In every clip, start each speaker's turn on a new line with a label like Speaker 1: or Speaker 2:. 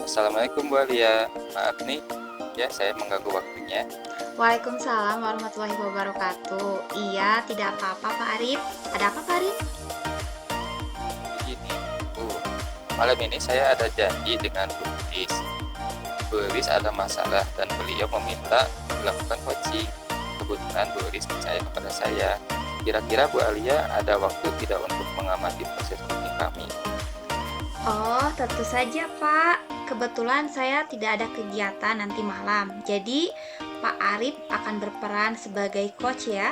Speaker 1: Assalamualaikum Bu Alia. Maaf nih, ya saya mengganggu waktunya.
Speaker 2: Waalaikumsalam warahmatullahi wabarakatuh. Iya, tidak apa-apa Pak Arif. Ada apa Pak Arif?
Speaker 1: Begini, Bu, malam ini saya ada janji dengan Bu Elis. Bu Elis ada masalah dan beliau meminta dilakukan coaching. Kebetulan Bu Elis percaya kepada saya. Kira-kira Bu Alia ada waktu tidak untuk mengamati proses coaching kami?
Speaker 2: Oh, tentu saja Pak. Kebetulan saya tidak ada kegiatan nanti malam. Jadi, Pak Arif akan berperan sebagai coach ya,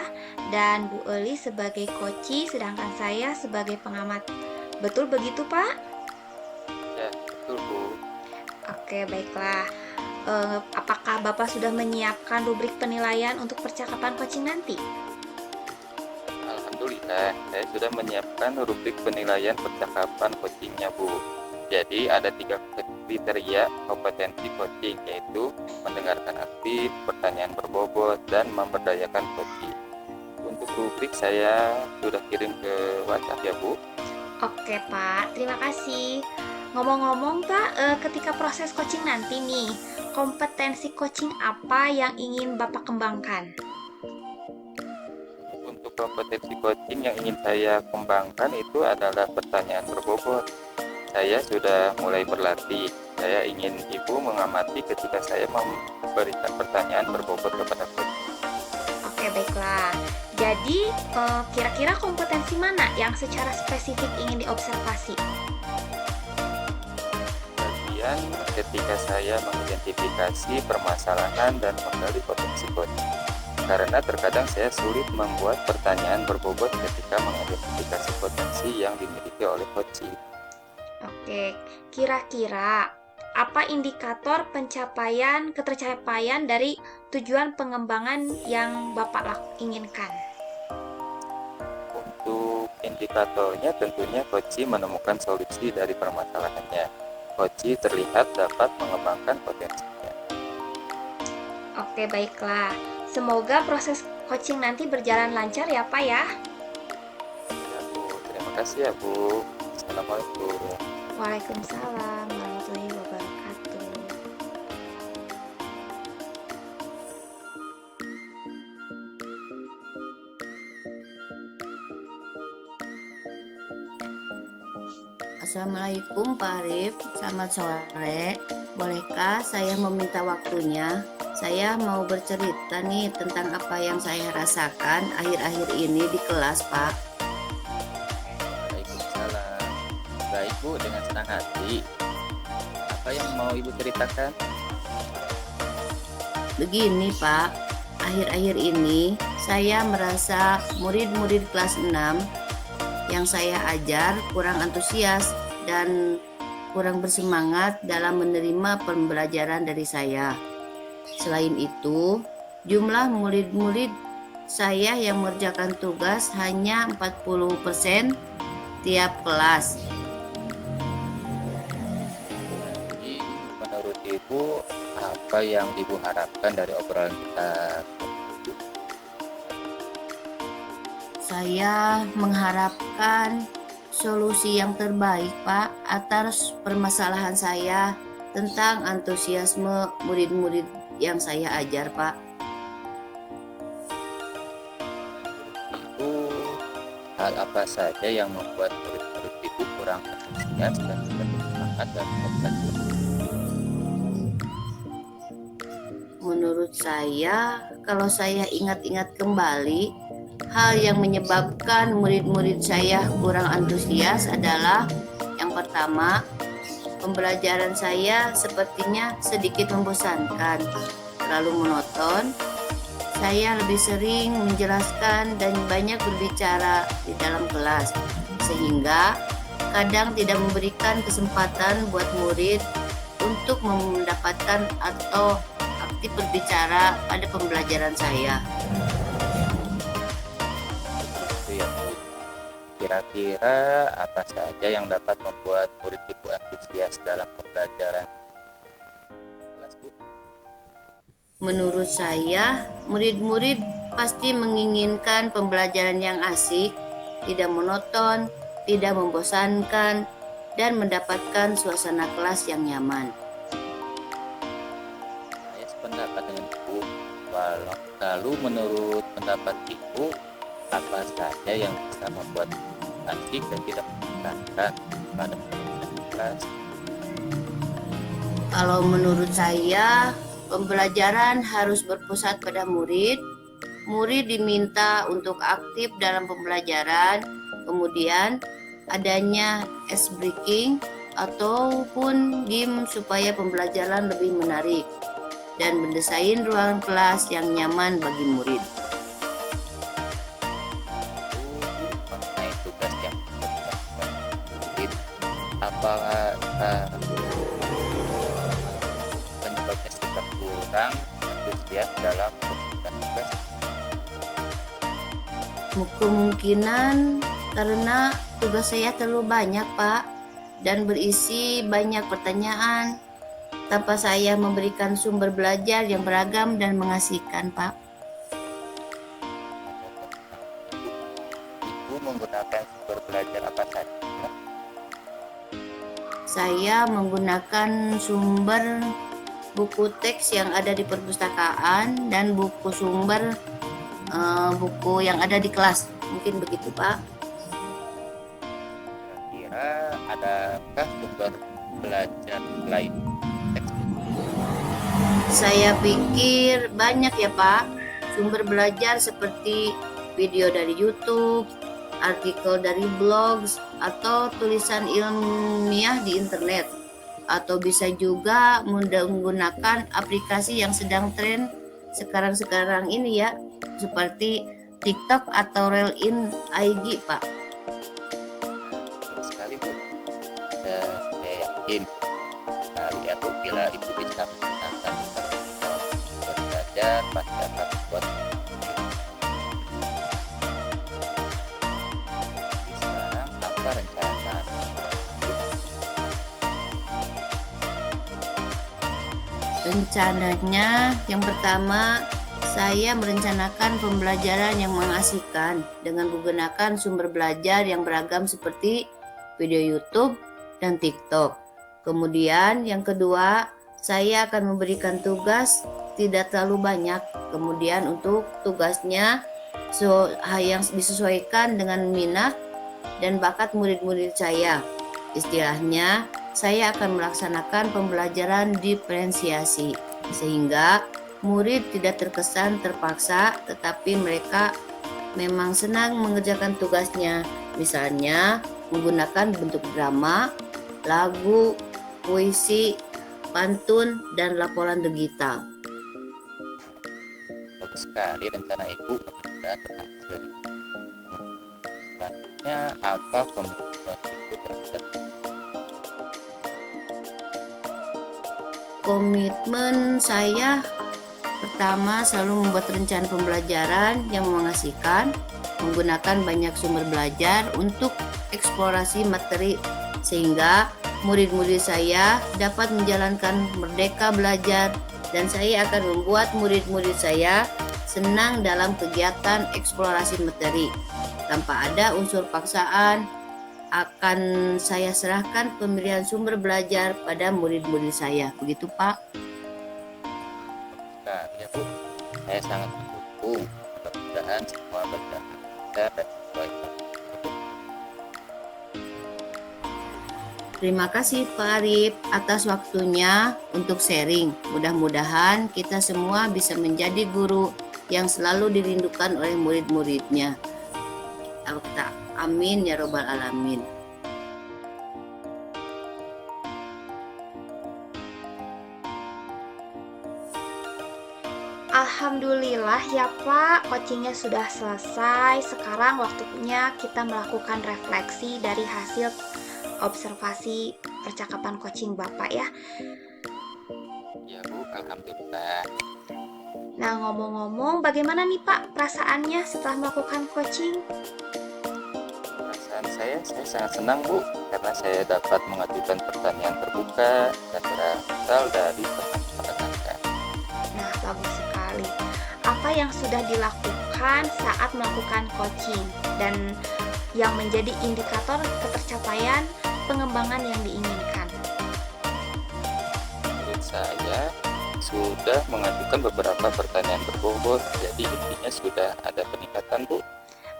Speaker 2: dan Bu Eli sebagai coachi, sedangkan saya sebagai pengamat. Betul begitu Pak?
Speaker 1: Ya, betul Bu.
Speaker 2: Oke, baiklah. Apakah Bapak sudah menyiapkan rubrik penilaian untuk percakapan coaching nanti?
Speaker 1: Alhamdulillah, saya sudah menyiapkan rubrik penilaian percakapan coachingnya Bu. Jadi ada 3 kriteria kompetensi coaching, yaitu mendengarkan aktif, pertanyaan berbobot, dan memberdayakan coaching. Untuk rubrik saya sudah kirim ke WhatsApp ya Bu.
Speaker 2: Oke Pak, terima kasih. Ngomong-ngomong Pak, ketika proses coaching nanti nih, kompetensi coaching apa yang ingin Bapak kembangkan?
Speaker 1: Untuk kompetensi coaching yang ingin saya kembangkan itu adalah pertanyaan berbobot. Saya sudah mulai berlatih. Saya ingin Ibu mengamati ketika saya memberikan pertanyaan berbobot kepada coach.
Speaker 2: Oke, baiklah. Jadi, kira-kira kompetensi mana yang secara spesifik ingin diobservasi?
Speaker 1: Kemudian ketika saya mengidentifikasi permasalahan dan menggali potensi coach. Karena terkadang saya sulit membuat pertanyaan berbobot ketika mengidentifikasi potensi yang dimiliki oleh coach.
Speaker 2: Oke, kira-kira apa indikator ketercapaian dari tujuan pengembangan yang Bapak inginkan?
Speaker 1: Untuk indikatornya tentunya coach menemukan solusi dari permasalahannya. Coach terlihat dapat mengembangkan potensinya.
Speaker 2: Oke, baiklah. Semoga proses coaching nanti berjalan lancar ya, Pak ya.
Speaker 1: Ya, Bu. Terima kasih ya Bu. Assalamualaikum.
Speaker 2: Waalaikumsalam warahmatullahi wabarakatuh.
Speaker 3: Assalamualaikum Pak Arif, selamat sore. Bolehkah saya meminta waktunya? Saya mau bercerita nih tentang apa yang saya rasakan akhir-akhir ini di kelas, Pak.
Speaker 1: Waalaikumsalam. Baik Bu, dengan senang hati. Apa yang mau Ibu ceritakan?
Speaker 3: Begini Pak, akhir-akhir ini saya merasa murid-murid kelas 6 yang saya ajar kurang antusias dan kurang bersemangat dalam menerima pembelajaran dari saya. Selain itu, jumlah murid-murid saya yang mengerjakan tugas hanya 40% tiap kelas.
Speaker 1: Jadi, menurut Ibu, apa yang Ibu harapkan dari obrolan kita?
Speaker 3: Saya mengharapkan solusi yang terbaik, Pak, atas permasalahan saya tentang antusiasme murid-murid yang saya ajar, Pak.
Speaker 1: Ibu, hal apa saja yang membuat murid-murid Ibu kurang antusias dan tidak bersemangat dalam belajar?
Speaker 3: Menurut saya, kalau saya ingat-ingat kembali, hal yang menyebabkan murid-murid saya kurang antusias adalah yang pertama, pembelajaran saya sepertinya sedikit membosankan, terlalu monoton. Saya lebih sering menjelaskan dan banyak berbicara di dalam kelas, sehingga kadang tidak memberikan kesempatan buat murid untuk mendapatkan atau aktif berbicara pada pembelajaran saya.
Speaker 1: Itu ya Bu. Kira-kira apa saja yang dapat membuat murid Ibu antusias dalam pembelajaran kelas Bu?
Speaker 3: Menurut saya, murid-murid pasti menginginkan pembelajaran yang asik, tidak monoton, tidak membosankan, dan mendapatkan suasana kelas yang nyaman.
Speaker 1: Lalu menurut pendapat Ibu, apa saja yang bisa membuat asik dan tidak membosankan pada pembelajaran di kelas?
Speaker 3: Kalau menurut saya, pembelajaran harus berpusat pada murid. Murid diminta untuk aktif dalam pembelajaran, kemudian adanya ice breaking ataupun game supaya pembelajaran lebih menarik dan mendesain ruangan kelas yang nyaman bagi murid.
Speaker 1: Lalu mengenai tugas yang dilakukan murid, apakah penyebabnya sikap kurang antusias dalam melakukan tugas?
Speaker 3: Kemungkinan karena tugas saya terlalu banyak, Pak, dan berisi banyak pertanyaan tanpa saya memberikan sumber belajar yang beragam dan mengasihkan, Pak.
Speaker 1: Ibu menggunakan sumber belajar apa saja?
Speaker 3: Saya menggunakan sumber buku teks yang ada di perpustakaan dan buku sumber buku yang ada di kelas. Mungkin begitu, Pak.
Speaker 1: Kira-kira adakah sumber belajar lain teks buku?
Speaker 3: Saya pikir banyak ya, Pak. Sumber belajar seperti video dari YouTube, artikel dari blogs, atau tulisan ilmiah di internet. Atau bisa juga menggunakan aplikasi yang sedang tren sekarang ini ya, seperti TikTok atau Reel-in IG, Pak.
Speaker 1: Betul sekali, Bu. Dan saya yakin sekali ya, Bu, bila Ibu bisa menggunakan sumber belajar pasti akan membuat sekarang apa rencana?
Speaker 3: Rencananya yang pertama, saya merencanakan pembelajaran yang mengasihkan dengan menggunakan sumber belajar yang beragam seperti video YouTube dan TikTok. Kemudian yang kedua, saya akan memberikan tugas tidak terlalu banyak. Kemudian untuk tugasnya yang disesuaikan dengan minat dan bakat murid-murid saya. Istilahnya, saya akan melaksanakan pembelajaran diferensiasi sehingga murid tidak terkesan terpaksa, tetapi mereka memang senang mengerjakan tugasnya. Misalnya menggunakan bentuk drama, lagu, puisi, pantun, dan laporan digital.
Speaker 1: Bagus sekali rencana Ibu, mudah-mudahan berhasil. Selanjutnya, apa komitmen Ibu terhadap
Speaker 3: Komitmen saya pertama selalu membuat rencana pembelajaran yang mengasihkan, menggunakan banyak sumber belajar untuk eksplorasi materi sehingga murid-murid saya dapat menjalankan merdeka belajar, dan saya akan membuat murid-murid saya senang dalam kegiatan eksplorasi materi. Tanpa ada unsur paksaan, akan saya serahkan pemilihan sumber belajar pada murid-murid saya. Begitu, Pak.
Speaker 1: sekali ya, Bu? Saya sangat mendukung. Mudah-mudahan semua berjalan lancar dan sesuai dengan itu.
Speaker 3: Terima kasih Pak Arif atas waktunya untuk sharing. Mudah-mudahan kita semua bisa menjadi guru yang selalu dirindukan oleh murid-muridnya. Amin ya robbal alamin.
Speaker 2: Alhamdulillah ya Pak, coachingnya sudah selesai. Sekarang waktunya kita melakukan refleksi dari hasil observasi percakapan coaching Bapak ya.
Speaker 1: Ya, Bu, alhamdulillah.
Speaker 2: Nah, ngomong-ngomong, bagaimana nih Pak perasaannya setelah melakukan coaching?
Speaker 1: Perasaan saya sangat senang, Bu, karena saya dapat mengajukan pertanyaan terbuka dan berasal dari teman-teman Anda.
Speaker 2: Nah, bagus sekali. Apa yang sudah dilakukan saat melakukan coaching dan yang menjadi indikator ketercapaian pengembangan yang diinginkan?
Speaker 1: Menurut saya, sudah mengajukan beberapa pertanyaan berbobot, jadi intinya sudah ada peningkatan, Bu.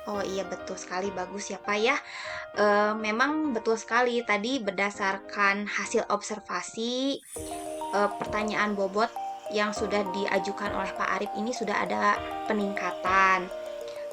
Speaker 2: Oh iya betul sekali, bagus ya Pak ya. Memang betul sekali tadi berdasarkan hasil observasi pertanyaan bobot yang sudah diajukan oleh Pak Arif ini sudah ada peningkatan.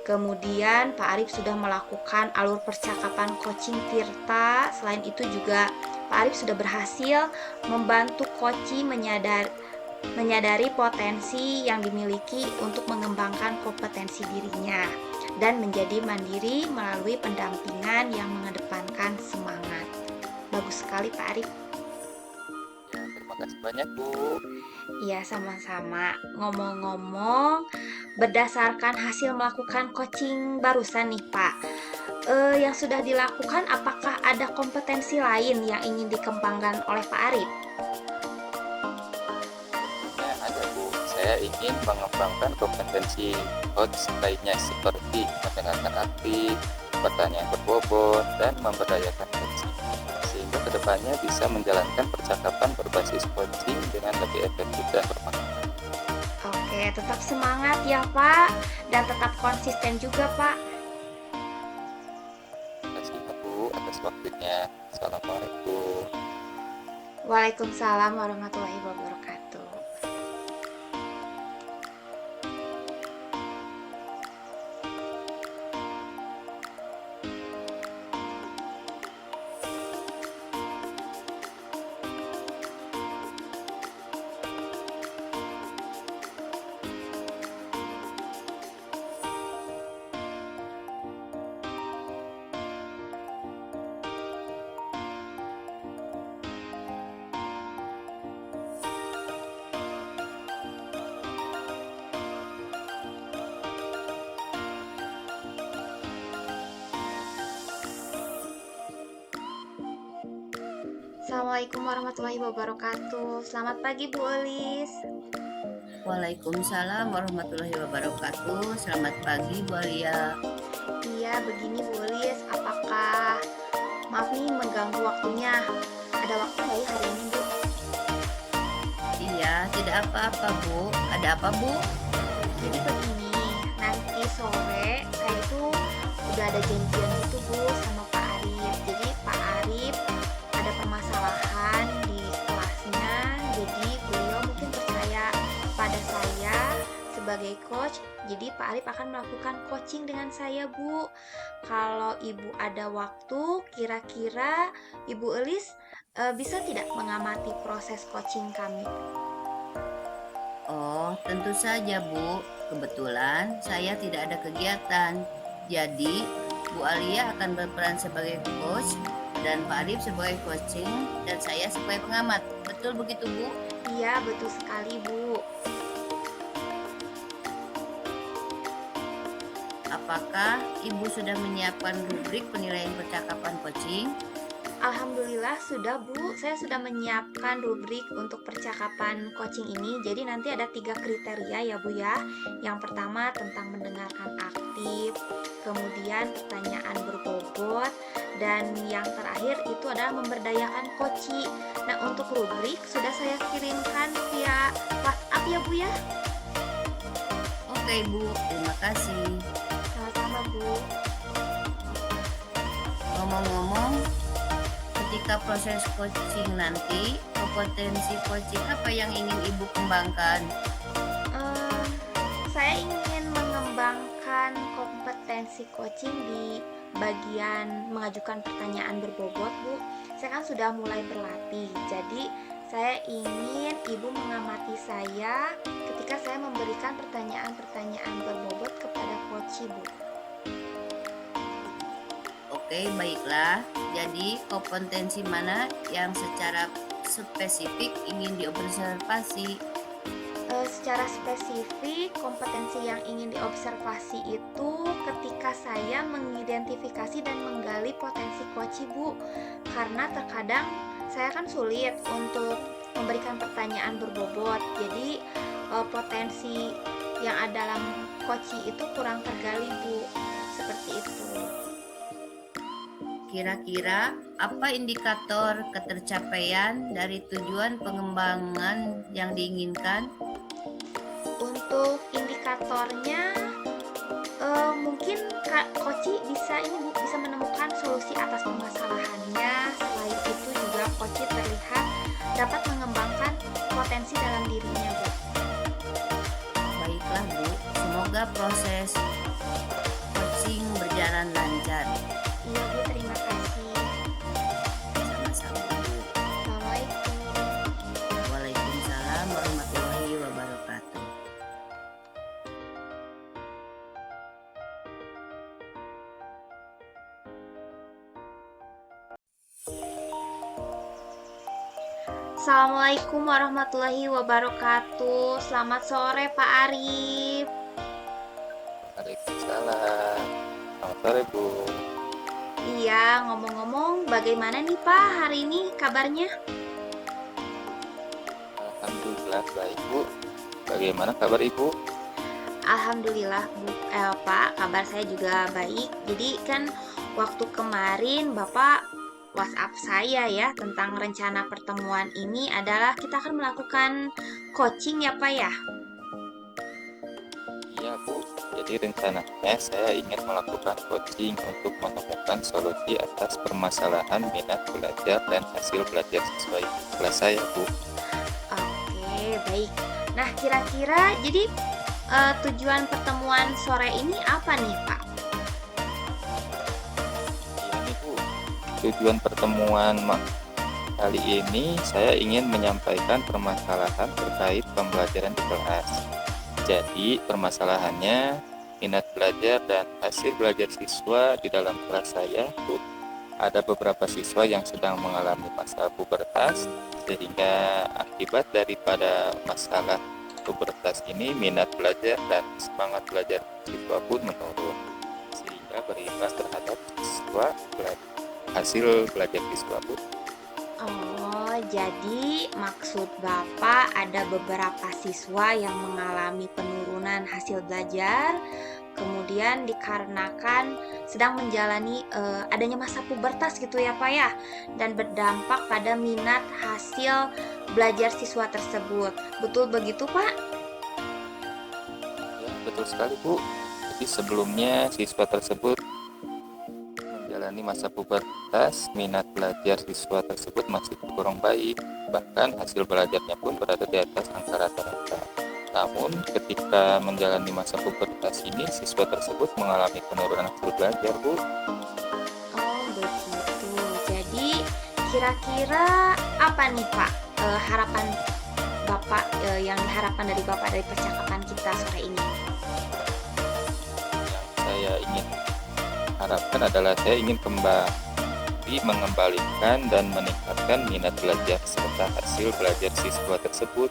Speaker 2: Kemudian Pak Arif sudah melakukan alur percakapan coaching Tirta. Selain itu juga Pak Arif sudah berhasil membantu Koci menyadari potensi yang dimiliki untuk mengembangkan kompetensi dirinya dan menjadi mandiri melalui pendampingan yang mengedepankan semangat. Bagus sekali Pak Arif.
Speaker 1: Ya, terima kasih banyak, Bu.
Speaker 2: Ya, sama-sama. Ngomong-ngomong, berdasarkan hasil melakukan coaching barusan nih Pak, yang sudah dilakukan, apakah ada kompetensi lain yang ingin dikembangkan oleh Pak Arif?
Speaker 1: Ya, ada, Bu. Saya ingin mengembangkan kompetensi coach lainnya seperti mendengarkan aktif, pertanyaan berbobot, dan memberdayakan coaching, sehingga kedepannya bisa menjalankan percakapan berbasis coaching dengan lebih efektif dan bermanfaat.
Speaker 2: Oke, tetap semangat ya Pak, dan tetap konsisten juga Pak.
Speaker 1: Terima kasih, Bu, atas waktunya. Assalamualaikum.
Speaker 2: Waalaikumsalam warahmatullahi wabarakatuh. Assalamualaikum warahmatullahi wabarakatuh. Selamat pagi Bu Elis.
Speaker 3: Waalaikumsalam warahmatullahi wabarakatuh. Selamat pagi Bu Alia.
Speaker 2: Iya, begini Bu Elis, apakah maaf nih mengganggu waktunya? Ada waktu nggak ya hari ini Bu?
Speaker 3: Iya, tidak apa-apa Bu. Ada apa Bu?
Speaker 2: Jadi begini, nanti sore saya itu udah ada janjian gitu Bu sama Pak Arif. Jadi Pak Arif ada permasalahan di kelasnya, jadi beliau mungkin percaya pada saya sebagai coach. Jadi Pak Arif akan melakukan coaching dengan saya Bu. Kalau Ibu ada waktu, kira-kira Ibu Elis bisa tidak mengamati proses coaching kami?
Speaker 3: Oh, tentu saja Bu. Kebetulan saya tidak ada kegiatan. Jadi, Bu Alia akan berperan sebagai coach dan Pak Arif sebagai coaching dan saya sebagai pengamat. Betul begitu Bu?
Speaker 2: Iya, betul sekali Bu.
Speaker 3: Apakah Ibu sudah menyiapkan rubrik penilaian percakapan coaching?
Speaker 2: Alhamdulillah sudah Bu, saya sudah menyiapkan rubrik untuk percakapan coaching ini. Jadi nanti ada 3 kriteria ya Bu ya. Yang pertama tentang mendengarkan aktif, kemudian pertanyaan berbobot, dan yang terakhir itu adalah memberdayakan coaching. Nah untuk rubrik sudah saya kirimkan via WhatsApp ya Bu ya.
Speaker 3: Oke Bu, terima kasih.
Speaker 2: Sama-sama Bu.
Speaker 3: Ngomong-ngomong, ketika proses coaching nanti, kompetensi coaching apa yang ingin Ibu kembangkan?
Speaker 2: Saya ingin mengembangkan kompetensi coaching di bagian mengajukan pertanyaan berbobot Bu. Saya kan sudah mulai berlatih, jadi saya ingin Ibu mengamati saya ketika saya memberikan pertanyaan-pertanyaan berbobot kepada coach Bu.
Speaker 3: Oke, baiklah. Jadi, kompetensi mana yang secara spesifik ingin diobservasi?
Speaker 2: Secara spesifik, kompetensi yang ingin diobservasi itu ketika saya mengidentifikasi dan menggali potensi coach Bu. Karena terkadang saya kan sulit untuk memberikan pertanyaan berbobot. Jadi potensi yang ada dalam coach itu kurang tergali Bu. Seperti itu.
Speaker 3: Kira-kira apa indikator ketercapaian dari tujuan pengembangan yang diinginkan?
Speaker 2: Untuk indikatornya, mungkin Kak Koci bisa menemukan solusi atas permasalahannya. Selain itu juga Koci terlihat dapat mengembangkan potensi dalam dirinya, Bu.
Speaker 3: Baiklah Bu, semoga proses coaching berjalan lancar.
Speaker 2: Iya, Bu, terima kasih.
Speaker 3: Sama-sama Bu.
Speaker 2: Assalamualaikum.
Speaker 3: Waalaikumsalam warahmatullahi wabarakatuh.
Speaker 2: Assalamualaikum warahmatullahi wabarakatuh. Selamat sore Pak Arif.
Speaker 1: Waalaikumsalam. Selamat sore, Bu.
Speaker 2: Iya, ngomong-ngomong, bagaimana nih Pak hari ini kabarnya?
Speaker 1: Alhamdulillah baik, Bu. Bagaimana kabar Ibu?
Speaker 2: Alhamdulillah Pak, kabar saya juga baik. Jadi kan waktu kemarin Bapak WhatsApp saya ya tentang rencana pertemuan ini adalah kita akan melakukan coaching ya Pak ya.
Speaker 1: Iya, Bu. Jadi rencananya saya ingin melakukan coaching untuk menemukan solusi atas permasalahan minat belajar dan hasil belajar siswa kelas saya, Bu.
Speaker 2: Oke, baik. Nah, kira-kira jadi tujuan pertemuan sore ini apa nih Pak?
Speaker 1: Iya nih, Bu. Tujuan pertemuan kali ini saya ingin menyampaikan permasalahan terkait pembelajaran di kelas. Jadi permasalahannya minat belajar dan hasil belajar siswa di dalam kelas saya, Bu. Ada beberapa siswa yang sedang mengalami masa pubertas, sehingga akibat daripada masalah pubertas ini minat belajar dan semangat belajar siswa pun menurun, sehingga berimbas terhadap hasil belajar siswa, Bu.
Speaker 2: Oh, jadi maksud Bapak ada beberapa siswa yang mengalami penurunan hasil belajar, kemudian dikarenakan sedang menjalani adanya masa pubertas gitu ya Pak ya, dan berdampak pada minat hasil belajar siswa tersebut. Betul begitu Pak?
Speaker 1: Ya, betul sekali, Bu. Jadi sebelumnya siswa tersebut menjalani masa pubertas, minat belajar siswa tersebut masih kurang baik, bahkan hasil belajarnya pun berada di atas angka rata-rata. Namun ketika menjalani masa pubertas ini, siswa tersebut mengalami penurunan hasil belajar, Bu.
Speaker 2: Oh, begitu. Jadi kira-kira apa nih Pak harapan Bapak yang diharapkan dari Bapak dari percakapan kita sore ini?
Speaker 1: Yang saya ingin harapkan adalah saya ingin kembali mengembalikan dan meningkatkan minat belajar serta hasil belajar siswa tersebut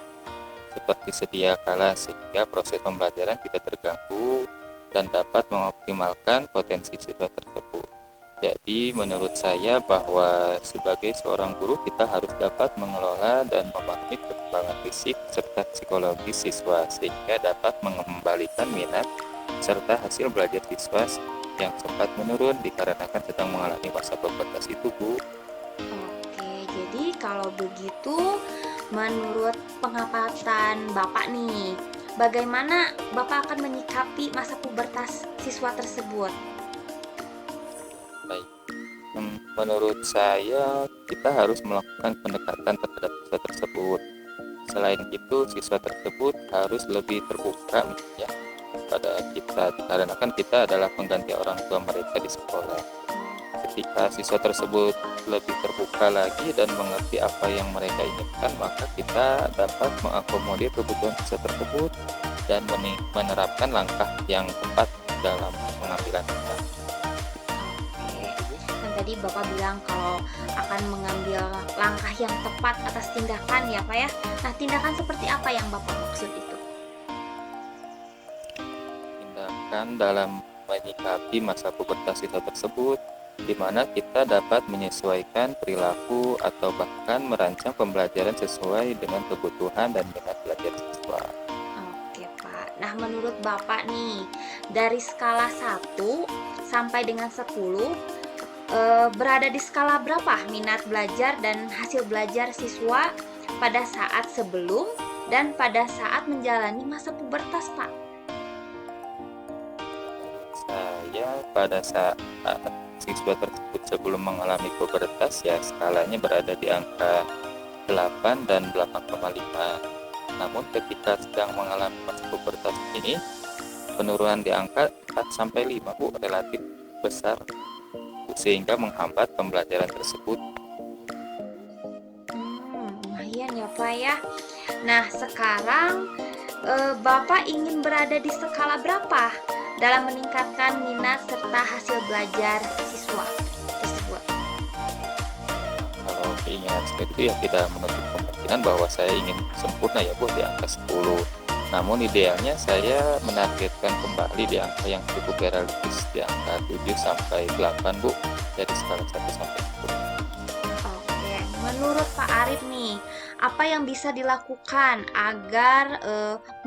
Speaker 1: seperti sedia kala, sehingga proses pembelajaran tidak terganggu dan dapat mengoptimalkan potensi siswa tersebut. Jadi menurut saya bahwa sebagai seorang guru kita harus dapat mengelola dan memahami perkembangan fisik serta psikologis siswa sehingga dapat mengembalikan minat serta hasil belajar siswa yang sempat menurun dikarenakan sedang mengalami masa pubertas itu, Bu.
Speaker 2: Oke, jadi kalau begitu menurut pengamatan Bapak nih, bagaimana Bapak akan menyikapi masa pubertas siswa tersebut?
Speaker 1: Baik. Menurut saya kita harus melakukan pendekatan terhadap siswa tersebut. Selain itu, siswa tersebut harus lebih terbuka ya pada kita dikarenakan kita adalah pengganti orang tua mereka di sekolah. Ketika siswa tersebut lebih terbuka lagi dan mengerti apa yang mereka inginkan, maka kita dapat mengakomodir kebutuhan siswa tersebut dan menerapkan langkah yang tepat dalam pengambilan langkah.
Speaker 2: Oke, kan tadi Bapak bilang kalau akan mengambil langkah yang tepat atas tindakan ya Pak ya. Nah, tindakan seperti apa yang Bapak maksud itu?
Speaker 1: Tindakan dalam menyikapi masa pubertas siswa tersebut, di mana kita dapat menyesuaikan perilaku atau bahkan merancang pembelajaran sesuai dengan kebutuhan dan minat belajar siswa.
Speaker 2: Oke Pak, nah menurut Bapak nih, dari skala 1 sampai dengan 10, berada di skala berapa minat belajar dan hasil belajar siswa pada saat sebelum dan pada saat menjalani masa pubertas, Pak?
Speaker 1: Saya pada saat siswa tersebut sebelum mengalami pubertas ya skalanya berada di angka 8 dan 8,5. Namun ketika sedang mengalami masa pubertas ini penurunan di angka 4 sampai 5 Bu, relatif besar Bu, sehingga menghambat pembelajaran tersebut.
Speaker 2: Lumayan ya Pak ya. Nah sekarang Bapak ingin berada di skala berapa dalam meningkatkan minat serta hasil belajar siswa tersebut?
Speaker 1: Kalau keinginan seperti itu ya tidak menutup kemungkinan bahwa saya ingin sempurna ya Bu di angka 10. Namun idealnya saya menargetkan kembali di angka yang cukup realistis di angka 7 sampai 8 Bu, dari skala 1 sampai 10.
Speaker 2: Oke, menurut Pak Arif nih, apa yang bisa dilakukan agar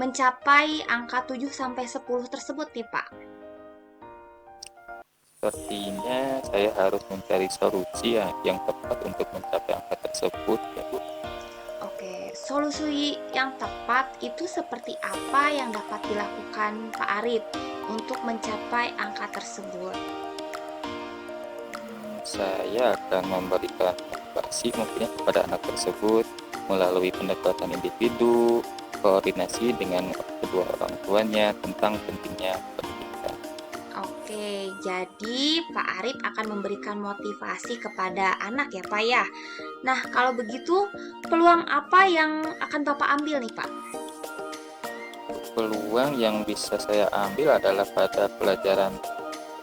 Speaker 2: mencapai angka 7 sampai 10 tersebut nih Pak?
Speaker 1: Sepertinya saya harus mencari solusi yang tepat untuk mencapai angka tersebut ya Bu.
Speaker 2: Oke, solusi yang tepat itu seperti apa yang dapat dilakukan Pak Arif untuk mencapai angka tersebut?
Speaker 1: Saya akan memberikan motivasi mungkin kepada anak tersebut melalui pendekatan individu, koordinasi dengan kedua orang tuanya tentang pentingnya pendidikan.
Speaker 2: Oke, jadi Pak Arif akan memberikan motivasi kepada anak ya Pak ya. Nah, kalau begitu peluang apa yang akan Bapak ambil nih Pak?
Speaker 1: Peluang yang bisa saya ambil adalah pada pelajaran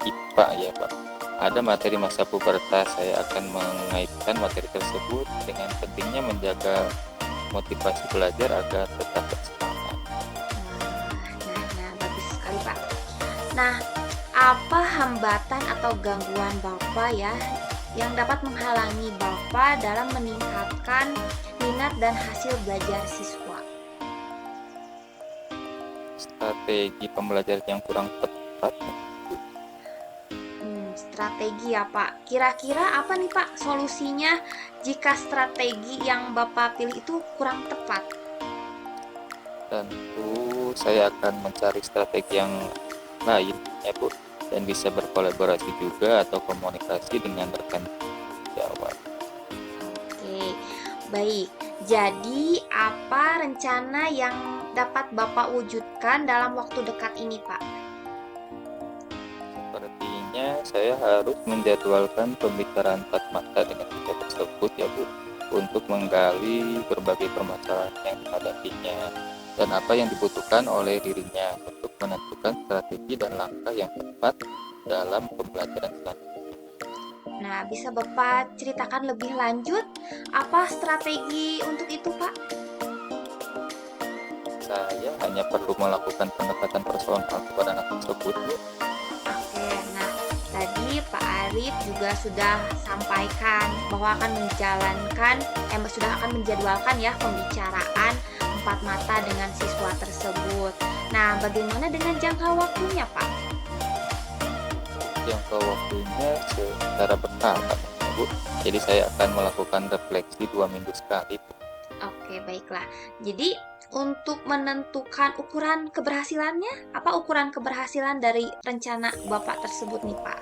Speaker 1: IPA ya Pak. Ada materi masa pubertas, saya akan mengaitkan materi tersebut dengan pentingnya menjaga motivasi belajar agar tetap bersemangat.
Speaker 2: Nah, bagus sekali Pak. Nah, apa hambatan atau gangguan Bapak ya yang dapat menghalangi Bapak dalam meningkatkan minat dan hasil belajar siswa?
Speaker 1: Strategi pembelajaran yang kurang tepat.
Speaker 2: Strategi ya Pak. Kira-kira apa nih Pak solusinya jika strategi yang Bapak pilih itu kurang tepat?
Speaker 1: Tentu saya akan mencari strategi yang lain ya Bu, dan bisa berkolaborasi juga atau komunikasi dengan rekan sejawat.
Speaker 2: Oke, baik. Jadi apa rencana yang dapat Bapak wujudkan dalam waktu dekat ini Pak?
Speaker 1: Sepertinya saya harus menjadwalkan pembicaraan tatap mata dengan siswa tersebut ya Bu, untuk menggali berbagai permasalahan yang dihadapinya dan apa yang dibutuhkan oleh dirinya untuk menentukan strategi dan langkah yang tepat dalam pembelajaran selanjutnya.
Speaker 2: Nah, bisa Bapak ceritakan lebih lanjut apa strategi untuk itu Pak?
Speaker 1: Saya hanya perlu melakukan pendekatan personal kepada anak tersebut Bu.
Speaker 2: Oke, nah tadi Pak Arif juga sudah sampaikan bahwa akan sudah akan menjadwalkan ya pembicaraan empat mata dengan siswa tersebut. Nah, bagaimana dengan jangka waktunya Pak?
Speaker 1: Jangka waktunya secara bertahap Bu. Jadi saya akan melakukan refleksi 2 minggu sekali Bu.
Speaker 2: Oke, baiklah. Jadi untuk menentukan ukuran keberhasilannya, apa ukuran keberhasilan dari rencana Bapak tersebut nih Pak?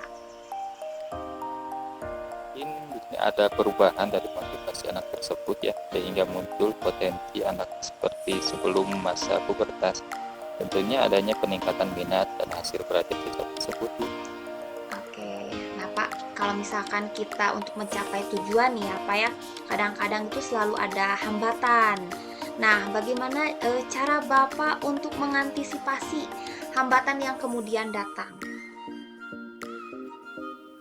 Speaker 1: Mungkin ada perubahan dari motivasi anak tersebut ya, sehingga muncul potensi anak seperti sebelum masa pubertas. Tentunya adanya peningkatan minat dan hasil belajar siswa tersebut Bu.
Speaker 2: Oke, nah Pak, kalau misalkan kita untuk mencapai tujuan nih ya Pak ya, kadang-kadang itu selalu ada hambatan. Nah, bagaimana cara Bapak untuk mengantisipasi hambatan yang kemudian datang?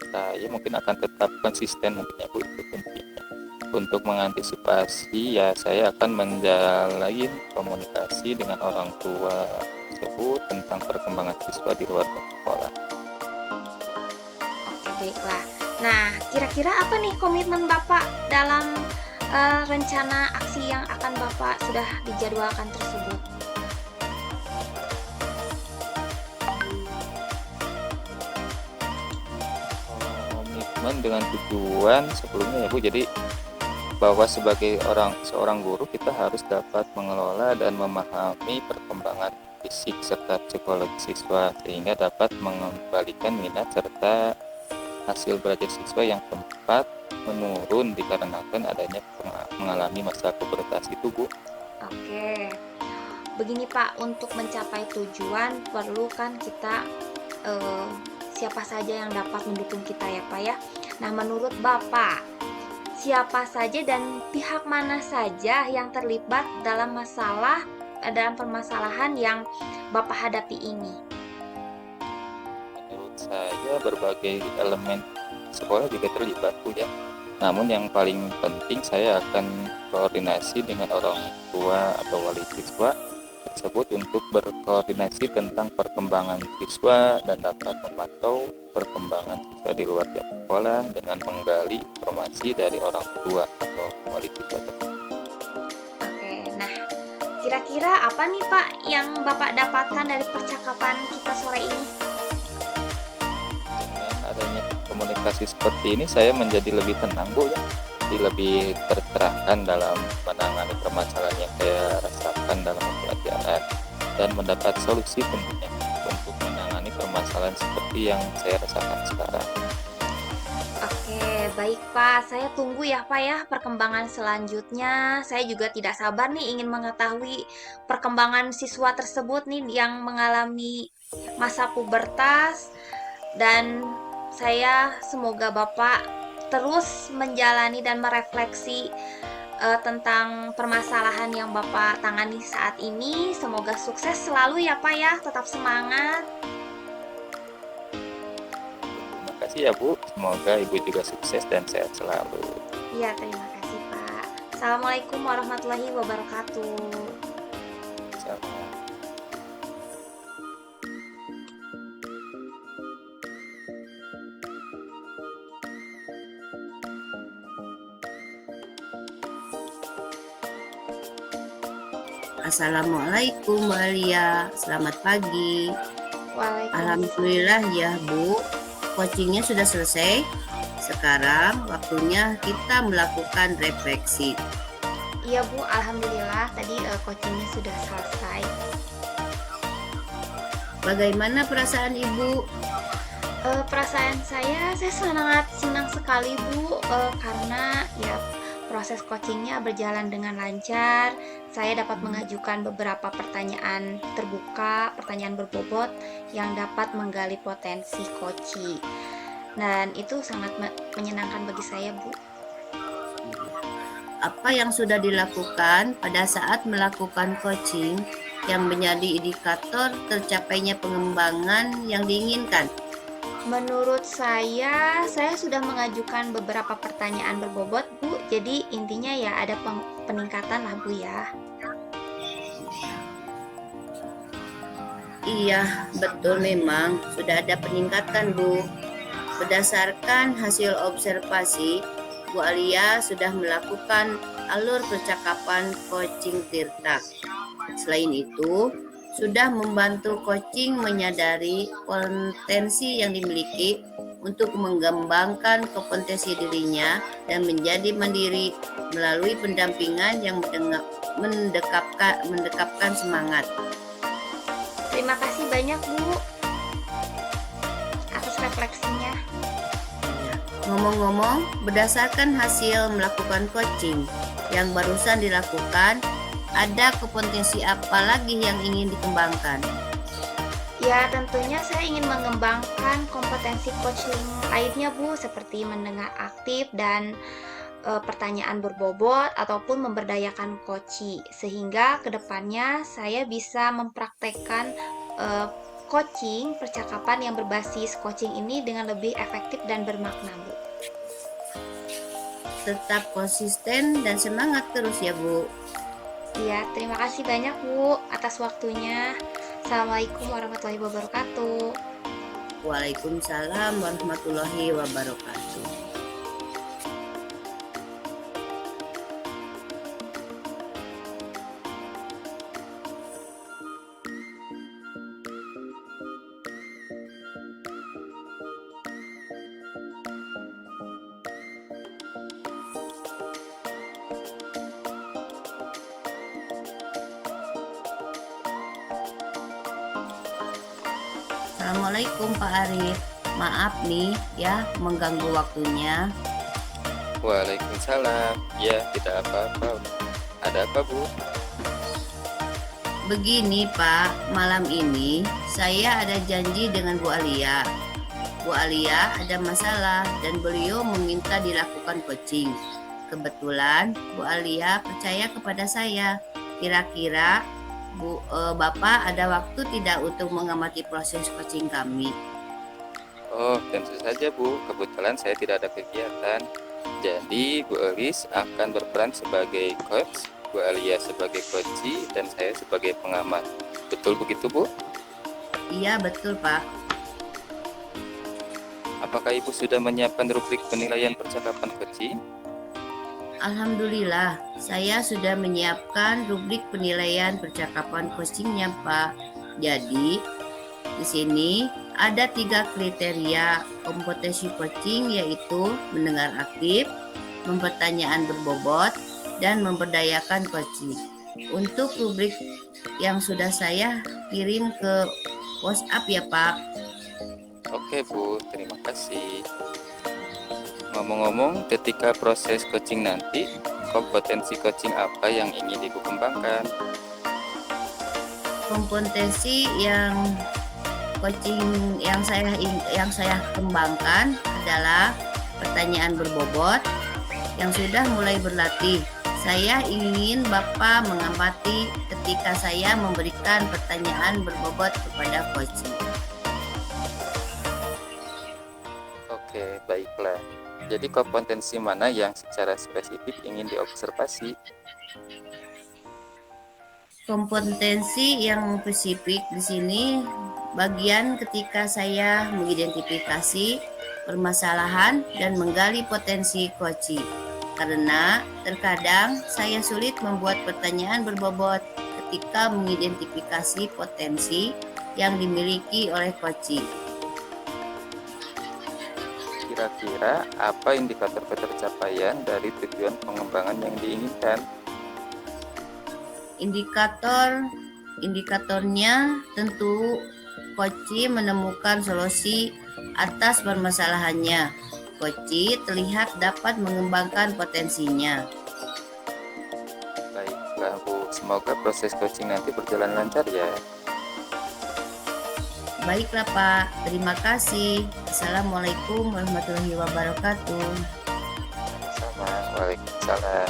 Speaker 1: Saya mungkin akan tetap konsisten mungkin ya Bu, itu kuncinya. Untuk mengantisipasi ya saya akan menjalin komunikasi dengan orang tua tersebut tentang perkembangan siswa di luar sekolah.
Speaker 2: Oke, baiklah. Nah, kira-kira apa nih komitmen Bapak dalam rencana aksi yang akan Bapak sudah dijadwalkan tersebut?
Speaker 1: Komitmen membangun dengan tujuan sebelumnya ya Bu. Jadi bahwa sebagai seorang guru kita harus dapat mengelola dan memahami perkembangan fisik serta psikologi siswa sehingga dapat mengembalikan minat serta hasil belajar siswa yang sempat menurun dikarenakan adanya mengalami masa pubertas itu Bu.
Speaker 2: Oke. Begini Pak, untuk mencapai tujuan perlu kan kita siapa saja yang dapat mendukung kita ya Pak ya. Nah, menurut Bapak, siapa saja dan pihak mana saja yang terlibat dalam dalam permasalahan yang Bapak hadapi ini?
Speaker 1: Menurut saya berbagai elemen sekolah juga terlibat Bu ya. Namun yang paling penting saya akan koordinasi dengan orang tua atau wali siswa tersebut untuk berkoordinasi tentang perkembangan siswa dan dapat memantau perkembangan siswa di luar jam sekolah dengan menggali informasi dari orang tua atau wali siswa tersebut.
Speaker 2: Oke, nah kira-kira apa nih Pak yang Bapak dapatkan dari percakapan kita sore ini?
Speaker 1: Dengan adanya komunikasi seperti ini saya menjadi lebih tenang Bu ya, jadi lebih tercerahkan dalam menangani permasalahan yang saya rasakan dalam pembelajaran dan mendapat solusi tentunya untuk menangani permasalahan seperti yang saya rasakan sekarang.
Speaker 2: Oke, baik Pak. Saya tunggu ya Pak ya perkembangan selanjutnya. Saya juga tidak sabar nih ingin mengetahui perkembangan siswa tersebut nih yang mengalami masa pubertas, dan saya semoga Bapak terus menjalani dan merefleksi tentang permasalahan yang Bapak tangani saat ini. Semoga sukses selalu ya Pak ya. Tetap semangat.
Speaker 1: Terima kasih ya Bu, semoga Ibu juga sukses dan sehat selalu.
Speaker 2: Iya, terima kasih Pak. Assalamualaikum warahmatullahi wabarakatuh.
Speaker 1: Sama.
Speaker 3: Assalamualaikum Mbak Alia, selamat pagi.
Speaker 2: Waalaikumsalam.
Speaker 3: Alhamdulillah ya Bu, coachingnya sudah selesai. Sekarang waktunya kita melakukan refleksi.
Speaker 2: Iya Bu, alhamdulillah tadi coachingnya sudah selesai.
Speaker 3: Bagaimana perasaan Ibu?
Speaker 2: Perasaan saya sangat senang sekali Bu, karena ya proses coachingnya berjalan dengan lancar. Saya dapat mengajukan beberapa pertanyaan terbuka, pertanyaan berbobot yang dapat menggali potensi coaching. Dan itu sangat menyenangkan bagi saya Bu.
Speaker 3: Apa yang sudah dilakukan pada saat melakukan coaching yang menjadi indikator tercapainya pengembangan yang diinginkan?
Speaker 2: Menurut saya sudah mengajukan beberapa pertanyaan berbobot Bu. Jadi intinya ya ada peningkatan lah Bu ya.
Speaker 3: Iya, betul memang sudah ada peningkatan Bu. Berdasarkan hasil observasi, Bu Alia sudah melakukan alur percakapan coaching Tirta. Selain itu, sudah membantu coaching menyadari potensi yang dimiliki untuk mengembangkan kompetensi dirinya dan menjadi mandiri melalui pendampingan yang mendekapkan semangat.
Speaker 2: Terima kasih banyak Bu atas refleksinya.
Speaker 3: Ngomong-ngomong, berdasarkan hasil melakukan coaching yang barusan dilakukan, ada kompetensi apa lagi yang ingin dikembangkan?
Speaker 2: Ya, tentunya saya ingin mengembangkan kompetensi coaching lainnya Bu, seperti mendengar aktif dan pertanyaan berbobot ataupun memberdayakan coaching, sehingga kedepannya saya bisa mempraktekkan coaching percakapan yang berbasis coaching ini dengan lebih efektif dan bermakna Bu.
Speaker 3: Tetap konsisten dan semangat terus ya Bu.
Speaker 2: Ya, terima kasih banyak Bu atas waktunya. Assalamualaikum warahmatullahi wabarakatuh.
Speaker 3: Waalaikumsalam warahmatullahi wabarakatuh. Assalamualaikum Pak Arif. Maaf nih ya mengganggu waktunya.
Speaker 1: Waalaikumsalam. Ya, tidak apa-apa. Ada apa, Bu?
Speaker 3: Begini Pak, malam ini saya ada janji dengan Bu Alia. Bu Alia ada masalah dan beliau meminta dilakukan coaching. Kebetulan Bu Alia percaya kepada saya. Kira-kira Bapak ada waktu tidak untuk mengamati proses coaching kami?
Speaker 1: Oh, tentu saja, Bu. Kebetulan saya tidak ada kegiatan. Jadi, Bu Elis akan berperan sebagai coach, Bu Alia sebagai coachee, dan saya sebagai pengamat. Betul begitu, Bu?
Speaker 3: Iya betul Pak.
Speaker 1: Apakah Ibu sudah menyiapkan rubrik penilaian percakapan coaching?
Speaker 3: Alhamdulillah, saya sudah menyiapkan rubrik penilaian percakapan coachingnya Pak. Jadi, di sini ada 3 kriteria kompetensi coaching, yaitu mendengar aktif, mempertanyaan berbobot, dan memberdayakan coaching. Untuk rubrik yang sudah saya kirim ke WhatsApp ya Pak.
Speaker 1: Oke, Bu. Terima kasih. Ngomong-ngomong, ketika proses coaching nanti, kompetensi coaching apa yang ingin Ibu kembangkan?
Speaker 3: Kompetensi yang coaching yang saya kembangkan adalah pertanyaan berbobot yang sudah mulai berlatih. Saya ingin Bapak mengamati ketika saya memberikan pertanyaan berbobot kepada coaching.
Speaker 1: Oke, baiklah. Jadi kompetensi mana yang secara spesifik ingin diobservasi?
Speaker 3: Kompetensi yang spesifik di sini bagian ketika saya mengidentifikasi permasalahan dan menggali potensi coaching. Karena terkadang saya sulit membuat pertanyaan berbobot ketika mengidentifikasi potensi yang dimiliki oleh coaching.
Speaker 1: Kira-kira apa indikator pencapaian dari tujuan pengembangan yang diinginkan?
Speaker 3: Indikatornya tentu coaching menemukan solusi atas permasalahannya. Coaching terlihat dapat mengembangkan potensinya.
Speaker 1: Baiklah, Bu. Semoga proses coaching nanti berjalan lancar ya.
Speaker 3: Baiklah Pak, terima kasih. Assalamualaikum warahmatullahi wabarakatuh.
Speaker 1: Sama. Waalaikumsalam.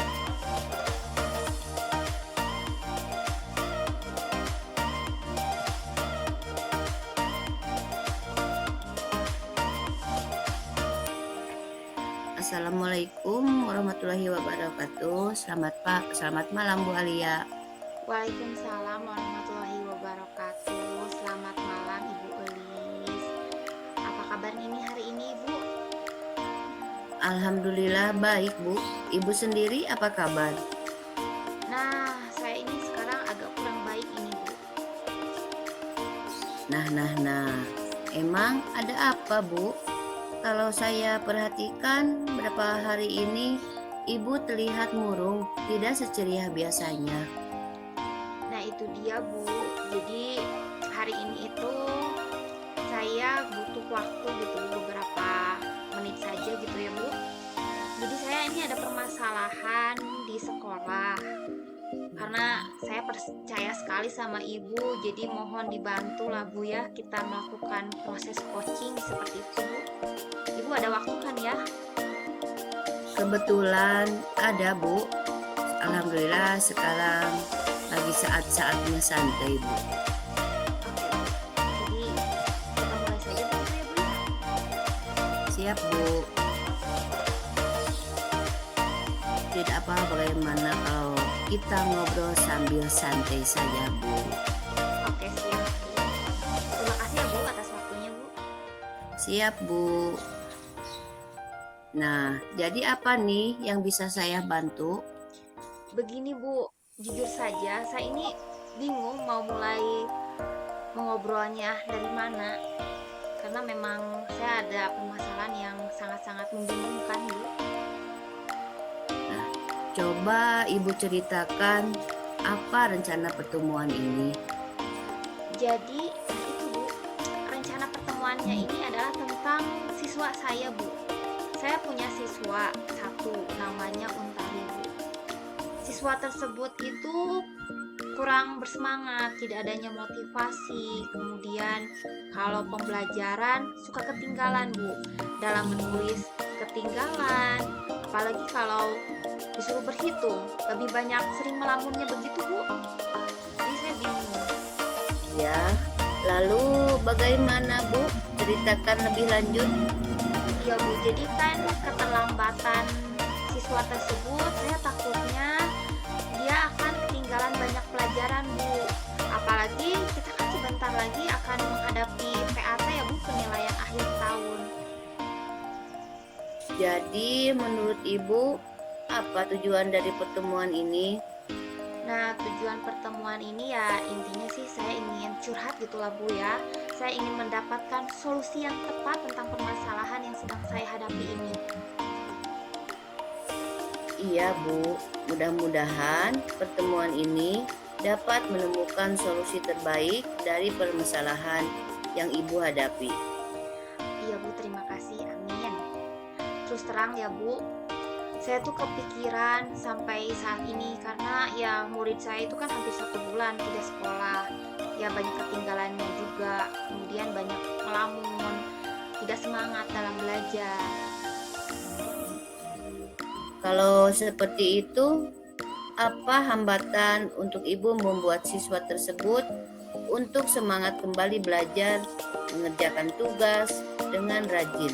Speaker 3: Assalamualaikum warahmatullahi wabarakatuh. Selamat malam Bu Alia.
Speaker 2: Waalaikumsalam warahmatullahi wabarakatuh. Selamat malam Ibu Elis. Apa kabar hari ini Ibu?
Speaker 3: Alhamdulillah baik Bu. Ibu sendiri apa kabar?
Speaker 2: Nah, saya ini sekarang agak kurang baik ini Bu.
Speaker 3: Nah. Emang ada apa Bu? Kalau saya perhatikan beberapa hari ini Ibu terlihat murung, tidak seceria biasanya.
Speaker 2: Nah itu dia Bu. Jadi hari ini itu saya butuh waktu gitu beberapa menit saja gitu ya Bu. Jadi saya ini ada permasalahan di sekolah. Karena saya percaya sekali sama Ibu, jadi mohon dibantu lah Bu ya, kita melakukan proses coaching seperti itu Bu. Ibu ada waktu kan ya?
Speaker 3: Kebetulan ada Bu. Alhamdulillah sekarang lagi saat-saatnya santai Bu.
Speaker 2: Oke Bu. Jadi kita mulai saja begitu ya Bu ya?
Speaker 3: Siap Bu. Tidak apa bagaimana kalau kita ngobrol sambil santai saja Bu.
Speaker 2: Oke siap Bu. Terima kasih ya Bu atas waktunya Bu.
Speaker 3: Siap Bu. Nah, jadi apa nih yang bisa saya bantu?
Speaker 2: Begini Bu, jujur saja saya ini bingung mau mulai mengobrolnya dari mana. Karena memang saya ada permasalahan yang sangat-sangat membingungkan Bu.
Speaker 3: Nah, coba Ibu ceritakan apa rencana pertemuan ini.
Speaker 2: Jadi itu Bu, rencana pertanyaannya ini adalah tentang siswa saya, Bu. Saya punya siswa satu, namanya Untari, Bu. Siswa tersebut itu kurang bersemangat, tidak adanya motivasi. Kemudian kalau pembelajaran suka ketinggalan, Bu. Dalam menulis ketinggalan, apalagi kalau disuruh berhitung, lebih banyak sering melamunnya begitu, Bu. Jadi saya bingung.
Speaker 3: Ya, lalu bagaimana Bu? Ceritakan lebih lanjut.
Speaker 2: Iya, Bu, jadi kan keterlambatan siswa tersebut, saya takutnya dia akan ketinggalan banyak pelajaran, Bu. Apalagi kita kan sebentar lagi akan menghadapi PAT ya, Bu, penilaian akhir tahun.
Speaker 3: Jadi menurut Ibu, apa tujuan dari pertemuan ini?
Speaker 2: Nah, tujuan pertemuan ini ya intinya sih saya ingin curhat gitulah, Bu ya. Saya ingin mendapatkan solusi yang tepat tentang permasalahan yang sedang saya hadapi ini.
Speaker 3: Iya Bu, mudah-mudahan pertemuan ini dapat menemukan solusi terbaik dari permasalahan yang Ibu hadapi.
Speaker 2: Iya, Bu, terima kasih. Amin. Terus terang ya, Bu, saya tuh kepikiran sampai saat ini karena ya murid saya itu kan hampir 1 bulan tidak sekolah. Ya banyak ketinggalannya juga, kemudian banyak melamun, tidak semangat dalam belajar.
Speaker 3: Kalau seperti itu, apa hambatan untuk Ibu membuat siswa tersebut untuk semangat kembali belajar, mengerjakan tugas dengan rajin?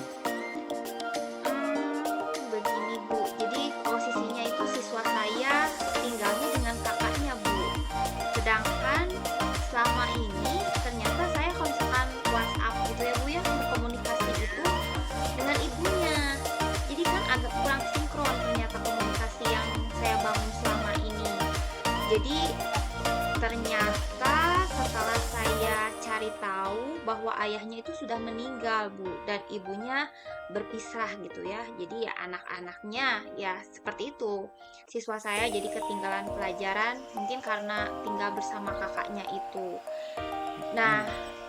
Speaker 2: Begini, Bu, jadi posisinya itu siswa saya tinggalnya dengan kakaknya, Bu. Sedangkan selama ini ternyata saya kalau misalkan WhatsApp gitu ya, Bu ya, berkomunikasi itu dengan ibunya. Jadi kan agak kurang sinkron ternyata komunikasi yang saya bangun selama ini. Jadi ternyata setelah saya cari tahu bahwa ayahnya itu sudah meninggal, Bu, dan ibunya berpisah gitu ya. Jadi ya anak-anaknya ya seperti itu. Siswa saya jadi ketinggalan pelajaran mungkin karena tinggal bersama kakaknya itu. Nah,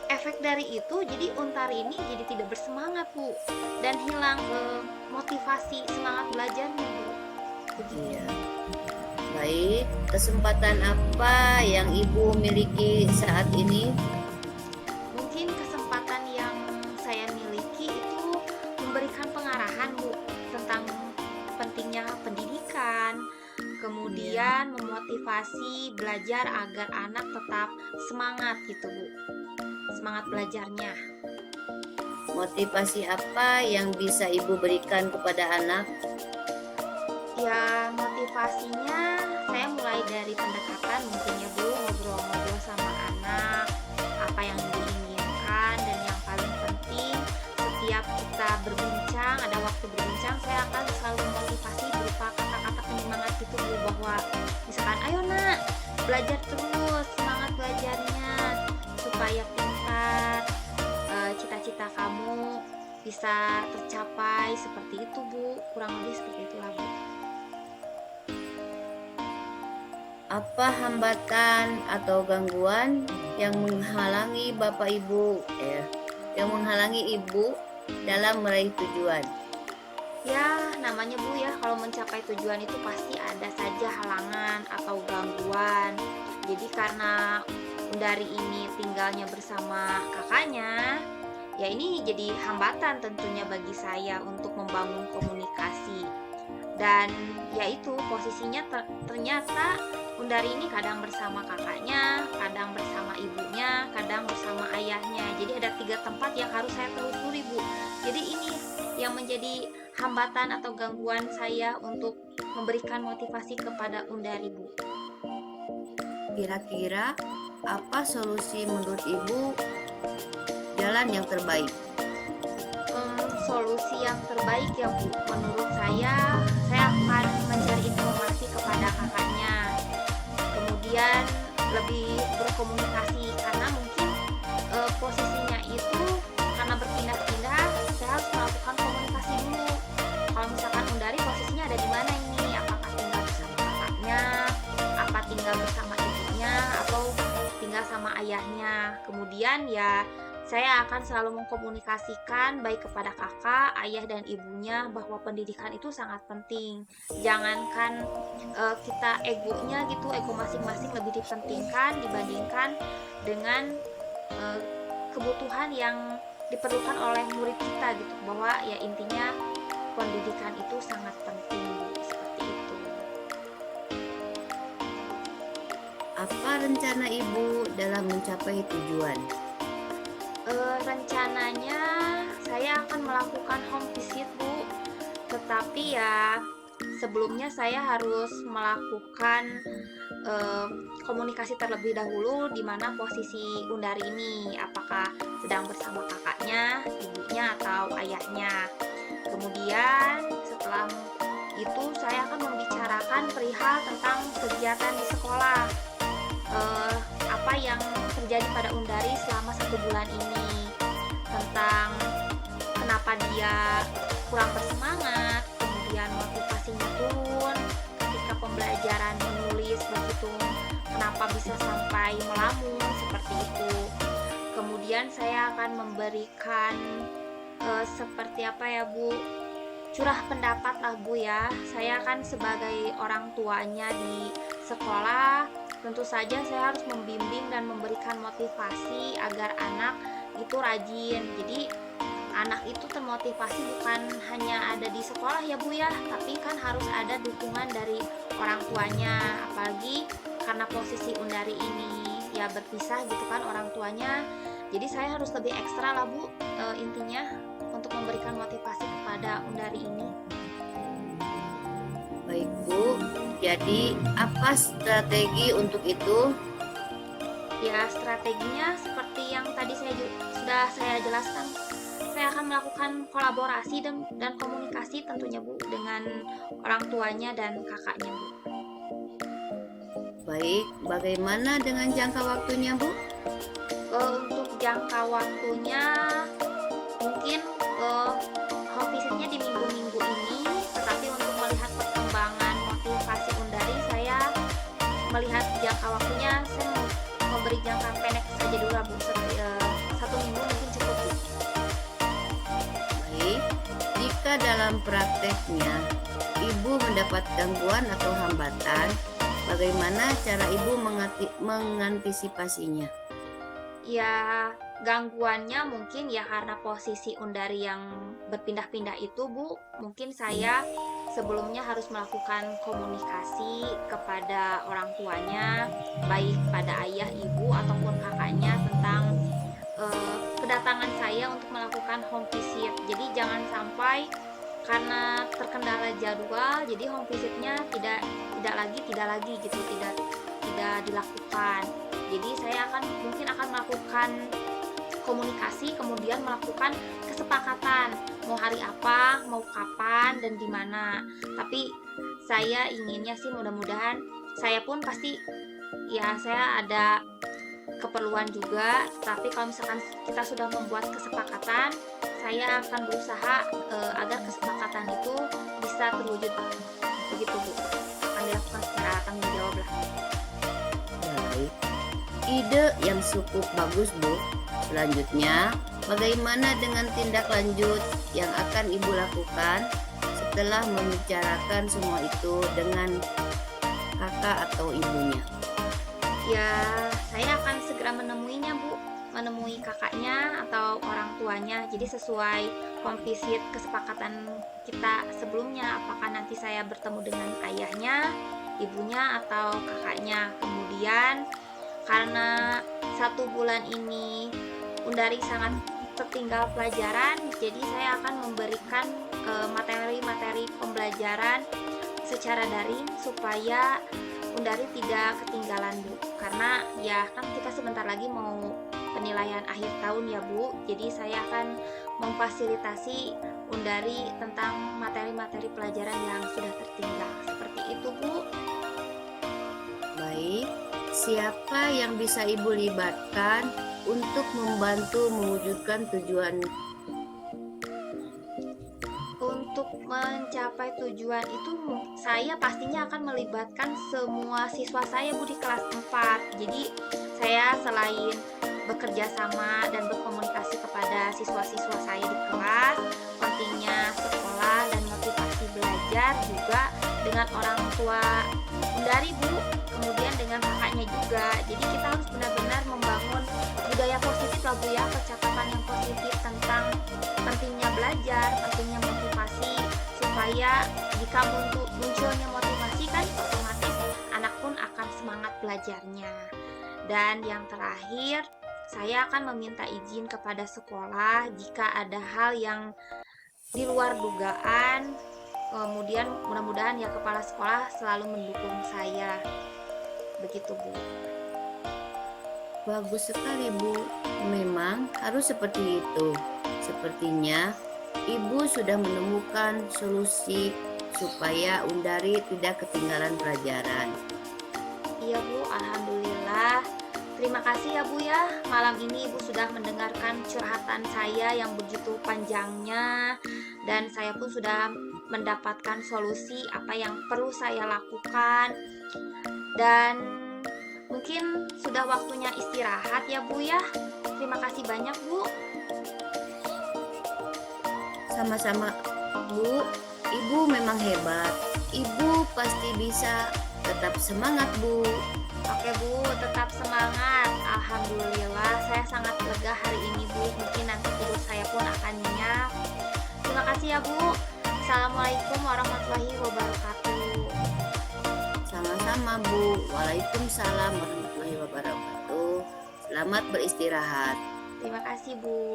Speaker 2: efek dari itu jadi Untari ini jadi tidak bersemangat, Bu, dan hilang motivasi semangat belajarnya, Bu. Begitu.
Speaker 3: Iya. Baik, kesempatan apa yang Ibu miliki saat ini?
Speaker 2: Mungkin kesempatan yang saya miliki itu memberikan pengarahan, Bu, tentang pentingnya pendidikan, kemudian memotivasi belajar agar anak tetap semangat gitu, Bu. Semangat belajarnya.
Speaker 3: Motivasi apa yang bisa Ibu berikan kepada anak?
Speaker 2: Ya, motivasinya saya mulai dari pendekatan mungkin ya, Bu, ngobrol-ngobrol sama anak, apa yang diinginkan, dan yang paling penting setiap kita berbincang, ada waktu berbincang, saya akan selalu memotivasi berupa kata-kata penyemangat gitu, Bu, bahwa misalkan ayo nak, belajar terus, semangat belajarnya supaya pintar, cita-cita kamu bisa tercapai seperti itu, Bu. Kurang lebih seperti itulah, Bu.
Speaker 3: Apa hambatan atau gangguan yang menghalangi menghalangi Ibu dalam meraih tujuan?
Speaker 2: Ya, namanya, Bu ya, kalau mencapai tujuan itu pasti ada saja halangan atau gangguan. Jadi karena Undari ini tinggalnya bersama kakaknya, ya ini jadi hambatan tentunya bagi saya untuk membangun komunikasi. Dan yaitu posisinya ternyata Undari ini kadang bersama kakaknya, kadang bersama ibunya, kadang bersama ayahnya. Jadi ada 3 tempat yang harus saya telusuri, Bu. Jadi ini yang menjadi hambatan atau gangguan saya untuk memberikan motivasi kepada Undari, Bu.
Speaker 3: Kira-kira apa solusi menurut Ibu jalan yang terbaik?
Speaker 2: Solusi yang terbaik ya, Bu, menurut saya akan mencari informasi kepada kakaknya, kemudian lebih berkomunikasi karena mungkin posisinya itu karena berpindah-pindah, saya harus melakukan komunikasi dulu. Kalau misalkan Undari posisinya ada di mana ini, apakah tinggal bersama kakaknya, apa tinggal bersama ibunya, atau tinggal sama ayahnya. Kemudian ya saya akan selalu mengkomunikasikan baik kepada kakak, ayah, dan ibunya bahwa pendidikan itu sangat penting. Jangankan kita egonya gitu, ego masing-masing lebih dipentingkan dibandingkan dengan eh, kebutuhan yang diperlukan oleh murid kita gitu. Bahwa ya intinya pendidikan itu sangat penting Bu. Seperti itu.
Speaker 3: Apa rencana Ibu dalam mencapai tujuan?
Speaker 2: Rencananya saya akan melakukan home visit Bu, tetapi ya sebelumnya saya harus melakukan eh, komunikasi terlebih dahulu di mana posisi Undari ini, apakah sedang bersama kakaknya, ibunya, atau ayahnya. Kemudian setelah itu saya akan membicarakan perihal tentang kegiatan di sekolah, eh, apa yang terjadi pada Undari selama 1 bulan ini, tentang kenapa dia kurang bersemangat, kemudian motivasinya turun ketika pembelajaran menulis, berhitung, kenapa bisa sampai melamun seperti itu. Kemudian saya akan memberikan seperti apa ya Bu, curah pendapat lah Bu ya. Saya kan sebagai orang tuanya di sekolah, tentu saja saya harus membimbing dan memberikan motivasi agar anak itu rajin. Jadi anak itu termotivasi bukan hanya ada di sekolah ya Bu ya, tapi kan harus ada dukungan dari orang tuanya. Apalagi karena posisi Undari ini ya berpisah gitu kan orang tuanya. Jadi saya harus lebih ekstra lah Bu, intinya untuk memberikan motivasi kepada Undari ini.
Speaker 3: Baik Bu, jadi apa strategi untuk itu?
Speaker 2: Ya strateginya seperti yang tadi sudah saya jelaskan. Saya akan melakukan kolaborasi dan komunikasi tentunya Bu dengan orang tuanya dan kakaknya Bu.
Speaker 3: Baik, bagaimana dengan jangka waktunya Bu?
Speaker 2: Untuk jangka waktunya mungkin home visitnya di minggu-minggu ini, tetapi untuk melihat perkembangan motivasi Undari, saya melihat jangka waktunya, saya memberi jangka pendek saja dulu Bu, 1 minggu mungkin cukup Bu.
Speaker 3: Baik, jika dalam prakteknya Ibu mendapat gangguan atau hambatan, bagaimana cara Ibu mengantisipasinya?
Speaker 2: Ya gangguannya mungkin ya karena posisi Undari yang berpindah-pindah itu Bu, mungkin saya sebelumnya harus melakukan komunikasi kepada orang tuanya, baik pada ayah, ibu, ataupun kakaknya tentang kedatangan saya untuk melakukan home visit. Jadi jangan sampai karena terkendala jadwal, jadi home visitnya tidak lagi gitu, tidak dilakukan. Jadi saya mungkin akan melakukan komunikasi, kemudian melakukan kesepakatan mau hari apa, mau kapan, dan di mana. Tapi saya inginnya sih mudah-mudahan, saya pun pasti ya saya ada keperluan juga, tapi kalau misalkan kita sudah membuat kesepakatan, saya akan berusaha agar kesepakatan itu bisa terwujud begitu Bu, akan dilakukan secara tanggung jawab lah.
Speaker 3: Baik, ide yang cukup bagus Bu. Selanjutnya, bagaimana dengan tindak lanjut yang akan Ibu lakukan setelah membicarakan semua itu dengan kakak atau ibunya?
Speaker 2: Ya, saya akan segera menemuinya Bu, menemui kakaknya atau orang tuanya. Jadi sesuai home visit kesepakatan kita sebelumnya, apakah nanti saya bertemu dengan ayahnya, ibunya, atau kakaknya. Kemudian karena 1 bulan ini Undari sangat tertinggal pelajaran, jadi saya akan memberikan materi-materi pembelajaran secara daring supaya Undari tidak ketinggalan Bu. Karena ya kan kita sebentar lagi mau penilaian akhir tahun ya Bu, jadi saya akan memfasilitasi Undari tentang materi-materi pelajaran yang sudah tertinggal. Seperti itu Bu.
Speaker 3: Baik, siapa yang bisa Ibu libatkan untuk membantu mewujudkan tujuan?
Speaker 2: Untuk mencapai tujuan itu saya pastinya akan melibatkan semua siswa saya Bu di kelas 4. Jadi saya selain bekerja sama dan berkomunikasi kepada siswa-siswa saya di kelas, pentingnya sekolah dan motivasi belajar juga dengan orang tua dari Bu, kemudian dengan kakaknya juga. Jadi kita harus benar-benar membangun budaya positif lah Bu ya, percakapan yang positif tentang pentingnya belajar, pentingnya motivasi, supaya jika munculnya motivasi kan otomatis anak pun akan semangat belajarnya. Dan yang terakhir, saya akan meminta izin kepada sekolah jika ada hal yang di luar dugaan. Kemudian mudah-mudahan ya kepala sekolah selalu mendukung saya. Begitu Bu.
Speaker 3: Bagus sekali Bu, memang harus seperti itu. Sepertinya Ibu sudah menemukan solusi supaya Undari tidak ketinggalan pelajaran.
Speaker 2: Iya Bu, alhamdulillah. Terima kasih ya Bu ya. Malam ini Ibu sudah mendengarkan curhatan saya yang begitu panjangnya, dan saya pun sudah mendapatkan solusi apa yang perlu saya lakukan. Dan mungkin sudah waktunya istirahat ya Bu ya. Terima kasih banyak Bu.
Speaker 3: Sama-sama Bu, Ibu memang hebat. Ibu pasti bisa. Tetap semangat Bu.
Speaker 2: Oke Bu, tetap semangat. Alhamdulillah, saya sangat lega hari ini Bu. Mungkin nanti tidur saya pun akan nyenyak. Terima kasih ya Bu. Assalamualaikum warahmatullahi wabarakatuh.
Speaker 3: Sama-sama Bu. Waalaikumsalam warahmatullahi wabarakatuh. Selamat beristirahat.
Speaker 2: Terima kasih Bu.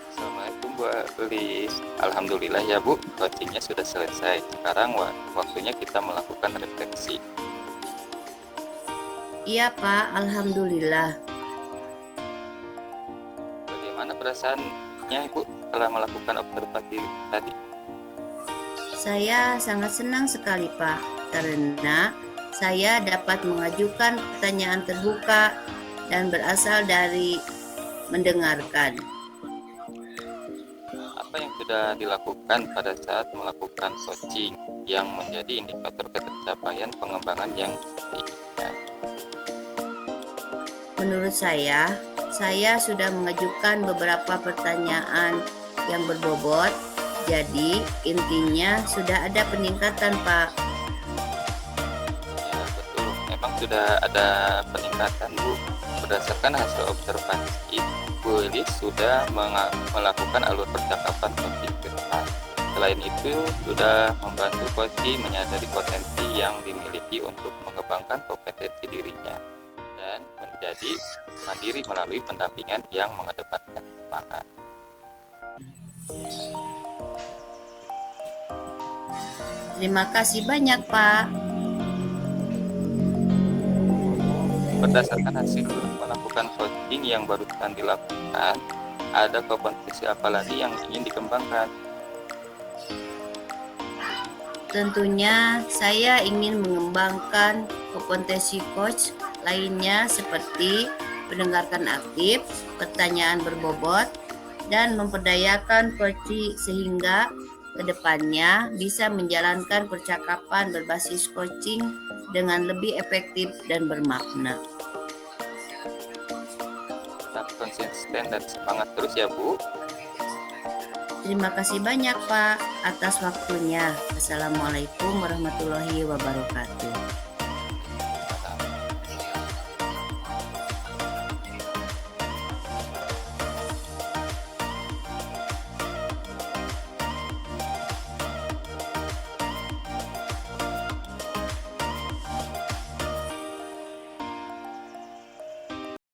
Speaker 1: Assalamualaikum Bu Elis. Alhamdulillah ya Bu, coachingnya sudah selesai. Sekarang waktunya kita melakukan refleksi.
Speaker 3: Iya Pak, alhamdulillah.
Speaker 1: Bagaimana perasaannya Ibu setelah melakukan observasi tadi?
Speaker 3: Saya sangat senang sekali Pak, karena saya dapat mengajukan pertanyaan terbuka dan berasal dari mendengarkan.
Speaker 1: Apa yang sudah dilakukan pada saat melakukan coaching yang menjadi indikator pencapaian pengembangan yang diinginkan?
Speaker 3: Menurut saya sudah mengajukan beberapa pertanyaan yang berbobot, jadi intinya sudah ada peningkatan Pak.
Speaker 1: Ya betul, memang sudah ada peningkatan Bu. Berdasarkan hasil observasi, Bu Elis sudah melakukan alur percakapan coaching ke depan. Selain itu, sudah membantu coaching menyadari potensi yang dimiliki untuk mengembangkan kompetensi dirinya dan menjadi mandiri melalui pendampingan yang mengedepankan semangat.
Speaker 3: Terima kasih banyak Pak.
Speaker 1: Berdasarkan hasil melakukan coaching yang barusan dilakukan, ada kompetensi apa lagi yang ingin dikembangkan?
Speaker 3: Tentunya saya ingin mengembangkan kompetensi coach lainnya seperti mendengarkan aktif, pertanyaan berbobot, dan memperdayakan coach sehingga kedepannya bisa menjalankan percakapan berbasis coaching dengan lebih efektif dan bermakna.
Speaker 1: Tetap konsisten dan semangat terus ya Bu.
Speaker 3: Terima kasih banyak Pak atas waktunya. Assalamualaikum warahmatullahi wabarakatuh.